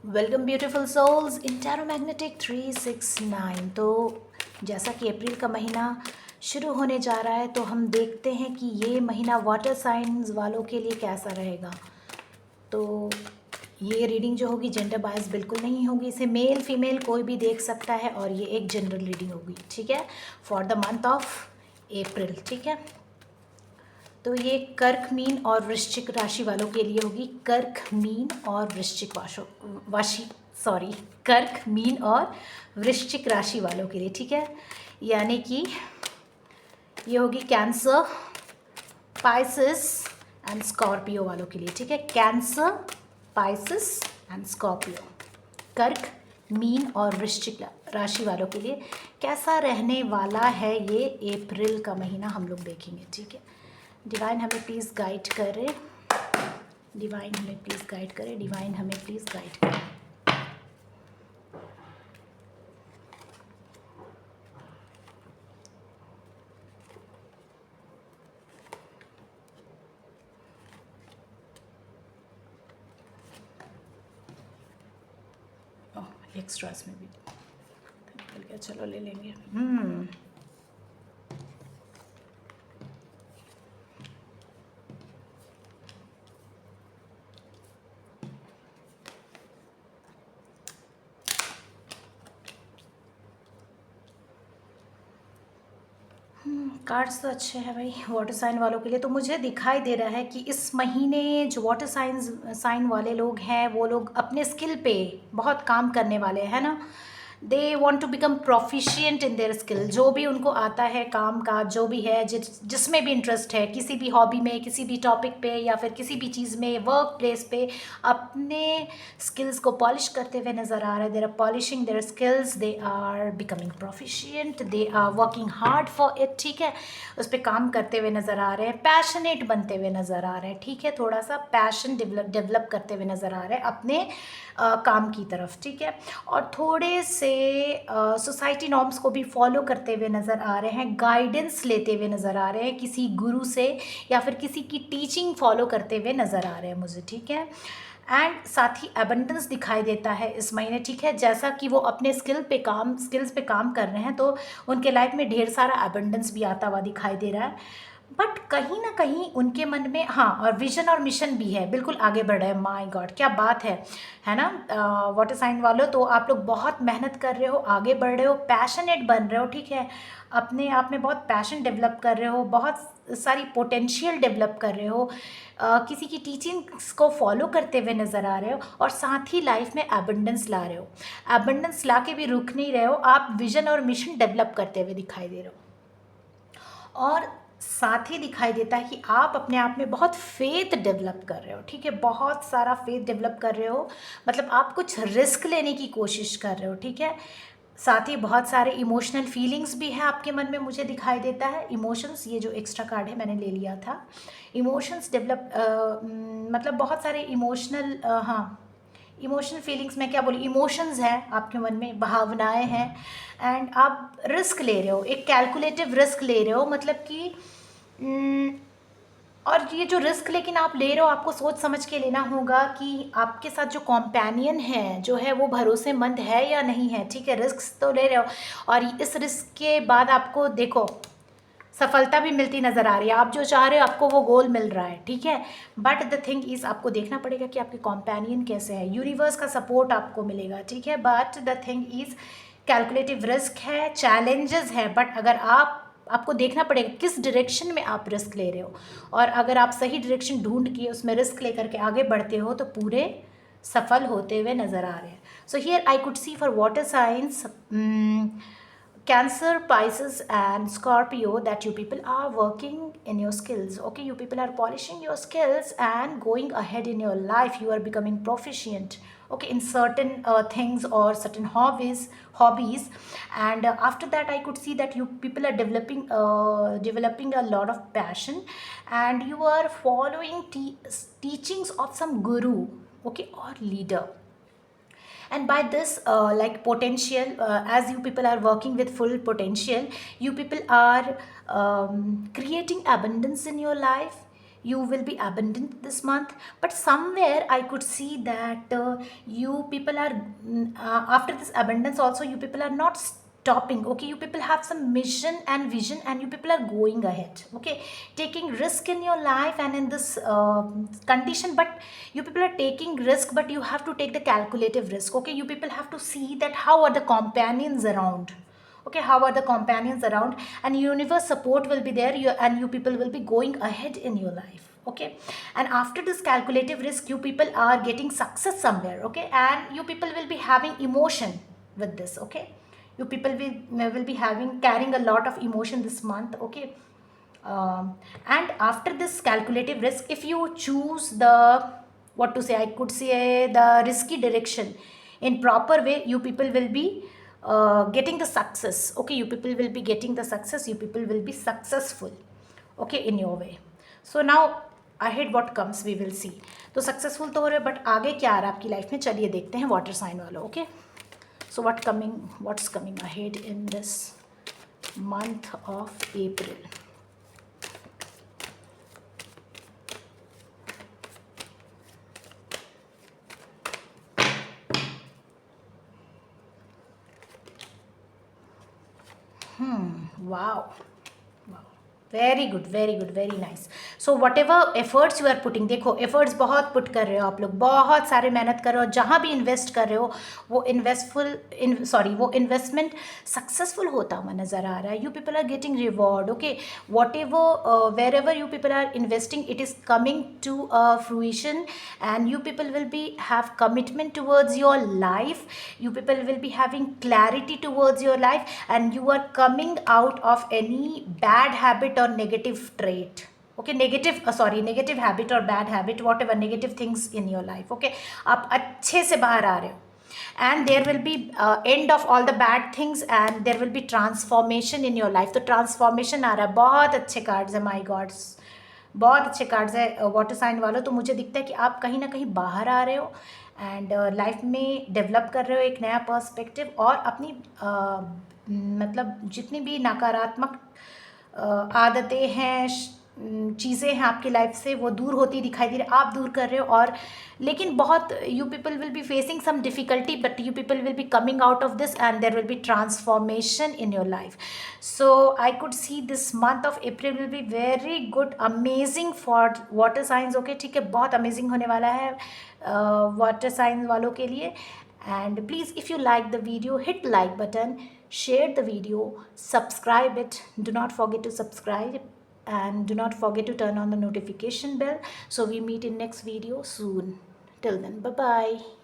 Welcome beautiful souls इन tarot magnetic 369। तो जैसा कि अप्रैल का महीना शुरू होने जा रहा है तो हम देखते हैं कि ये महीना वाटर साइंस वालों के लिए कैसा रहेगा। तो ये रीडिंग जो होगी जेंडर बायस बिल्कुल नहीं होगी, इसे मेल फीमेल कोई भी देख सकता है और ये एक जनरल रीडिंग होगी, ठीक है, फॉर द मंथ ऑफ अप्रैल, ठीक है। तो ये कर्क मीन और वृश्चिक राशि वालों के लिए होगी। कर्क मीन और वृश्चिक वाशी सॉरी कर्क मीन और वृश्चिक राशि वालों के लिए, ठीक है। यानी कि ये होगी कैंसर, पाइसिस एंड स्कॉर्पियो वालों के लिए, ठीक है। कैंसर, पाइसिस एंड स्कॉर्पियो, कर्क मीन और वृश्चिक राशि वालों के लिए कैसा रहने वाला है ये अप्रैल का महीना, हम लोग देखेंगे, ठीक है। डिवाइन हमें प्लीज़ गाइड करे, डिवाइन हमें प्लीज़ गाइड करे, डिवाइन हमें प्लीज़ गाइड करे। एक्स्ट्रास में भी निकल गया, चलो ले लेंगे। कार्ड्स तो अच्छे हैं भाई वाटर साइन वालों के लिए। तो मुझे दिखाई दे रहा है कि इस महीने जो वाटर साइन वाले लोग हैं वो लोग अपने स्किल पे बहुत काम करने वाले हैं ना। They want to become proficient in their skill. जो भी उनको आता है काम का, जो भी है, जिसमें भी इंटरेस्ट है, किसी भी हॉबी में, किसी भी टॉपिक पे या फिर किसी भी चीज़ में, वर्क प्लेस पे अपने स्किल्स को पॉलिश करते हुए नज़र आ रहे हैं। They are polishing their skills, they are becoming proficient, they are working hard for it, ठीक है। उस पर काम करते हुए नज़र आ रहे हैं, पैशनेट बनते हुए नज़र आ रहे हैं, ठीक है। थोड़ा सा पैशन डेवलप करते हुए नज़र आ रहे हैं अपने काम की तरफ, ठीक है। और थोड़े से सोसाइटी नॉर्म्स को भी फॉलो करते हुए नज़र आ रहे हैं, गाइडेंस लेते हुए नज़र आ रहे हैं किसी गुरु से या फिर किसी की टीचिंग फॉलो करते हुए नज़र आ रहे हैं मुझे, ठीक है। एंड साथ ही एबंडेंस दिखाई देता है इस महीने, ठीक है। जैसा कि वो अपने स्किल्स पे काम कर रहे हैं तो उनके लाइफ में ढेर सारा एबंडेंस भी आता हुआ दिखाई दे रहा है। बट कहीं ना कहीं उनके मन में, हाँ, और विजन और मिशन भी है, बिल्कुल आगे बढ़ रहे हैं। माय गॉड क्या बात है ना। वाटर साइन वालों, तो आप लोग बहुत मेहनत कर रहे हो, आगे बढ़ रहे हो, पैशनेट बन रहे हो, ठीक है। अपने आप में बहुत पैशन डेवलप कर रहे हो, बहुत सारी पोटेंशियल डेवलप कर रहे हो, किसी की टीचिंग्स को फॉलो करते हुए नज़र आ रहे हो और साथ ही लाइफ में एबंडेंस ला रहे हो। एबंडेंस ला के भी रुक नहीं रहे हो, आप विजन और मिशन डेवलप करते हुए दिखाई दे रहे हो। और साथ ही दिखाई देता है कि आप अपने आप में बहुत फेथ डेवलप कर रहे हो, ठीक है। बहुत सारा फेथ डेवलप कर रहे हो, मतलब आप कुछ रिस्क लेने की कोशिश कर रहे हो, ठीक है। साथ ही बहुत सारे इमोशनल फीलिंग्स भी है आपके मन में, मुझे दिखाई देता है। इमोशंस, ये जो एक्स्ट्रा कार्ड है मैंने ले लिया था। इमोशंस डेवलप, मतलब बहुत सारे इमोशनल, हाँ, इमोशनल फीलिंग्स में क्या बोलूँ, इमोशंस हैं आपके मन में, भावनाएं हैं। एंड आप रिस्क ले रहे हो, एक कैलकुलेटिव रिस्क ले रहे हो, मतलब कि और ये जो रिस्क लेकिन आप ले रहे हो, आपको सोच समझ के लेना होगा कि आपके साथ जो कॉम्पेनियन है जो है वो भरोसेमंद है या नहीं है, ठीक है। रिस्क तो ले रहे हो और इस रिस्क के बाद आपको देखो सफलता भी मिलती नज़र आ रही है। आप जो चाह रहे हो आपको वो गोल मिल रहा है, ठीक है। बट द थिंग इज़ आपको देखना पड़ेगा कि आपके कॉम्पेनियन कैसे है। यूनिवर्स का सपोर्ट आपको मिलेगा, ठीक है। But the thing is calculative risk है, चैलेंजेस है, बट अगर आपको देखना पड़ेगा किस डायरेक्शन में आप रिस्क ले रहे हो। और अगर आप सही डायरेक्शन ढूंढ के उसमें रिस्क लेकर के आगे बढ़ते हो तो पूरे सफल होते हुए नज़र आ रहे हैं। So here I could C for water science, Cancer, Pisces, and Scorpio, that you people are working in your skills. Okay, you people are polishing your skills and going ahead in your life. You are becoming proficient. Okay, in certain things or certain hobbies, and after that, I could see that you people are developing a lot of passion, and you are following teachings of some guru. Okay, or leader. And by this like potential, as you people are working with full potential, you people are creating abundance in your life. you will be abundant this month, but somewhere I could see that you people are after this abundance also, you people are not stopping. Okay, you people have some mission and vision, and you people are going ahead. Okay, taking risk in your life and in this condition, but you people are taking risk, but you have to take the calculative risk. Okay, you people have to see that how are the companions around. Okay, how are the companions around, and universe support will be there, and you people will be going ahead in your life. Okay, and after this calculative risk, you people are getting success somewhere. Okay, and you people will be having emotion with this. Okay, you people will be having carrying a lot of emotion this month. Okay, and after this calculative risk, if you choose the, what to say, I could say, the risky direction in proper way, you people will be getting the success. Okay, you people will be getting the success, you people will be successful. Okay, in your way. So now ahead what comes we will see. तो successful तो हो रहे, but आगे क्या आ रहा है आपकी life में, चलिए देखते हैं वाटर साइन वालों. Okay, so what's coming ahead in this month of April. Wow. Wow. Very good, very good, very nice. So whatever efforts you are putting, देखो एफर्ट्स बहुत पुट कर रहे हो आप लोग, बहुत सारे मेहनत कर रहे हो, जहाँ भी इन्वेस्ट कर रहे हो वो वो इन्वेस्टमेंट सक्सेसफुल होता हुआ नज़र आ रहा है. You people are getting reward. Okay, whatever wherever you people are investing, it is coming to fruition, and you people will be have commitment towards your life. You people will be having clarity towards your life, and you are coming out of any bad habit or negative trait. Okay, negative habit or bad habit, whatever negative things in your life. Okay, आप अच्छे से बाहर आ रहे हो, and there will be end of all the bad things, and there will be transformation in your life. तो transformation आ रहा है, बहुत अच्छे कार्ड्स है माई गॉड्स, बहुत अच्छे कार्ड्स है वाटर साइन वालों. तो मुझे दिखता है कि आप कहीं ना कहीं बाहर आ रहे हो, एंड लाइफ में डेवलप कर रहे हो एक नया पर्सपेक्टिव, और अपनी मतलब जितनी भी नकारात्मक आदतें हैं, चीज़ें हैं आपकी लाइफ से, वो दूर होती दिखाई दे रही, आप दूर कर रहे हो. और लेकिन बहुत you people will be facing some difficulty, but you people will be coming out of this, and there will be transformation in your life. So I could see this month of April will be very good, amazing for water signs. Okay, ठीक है, बहुत amazing होने वाला है water science वालों के लिए. And please, if you like the video, hit like button, share the video, subscribe it. Do not forget to subscribe, and do not forget to turn on the notification bell. So we meet in next video soon. Till then, bye bye.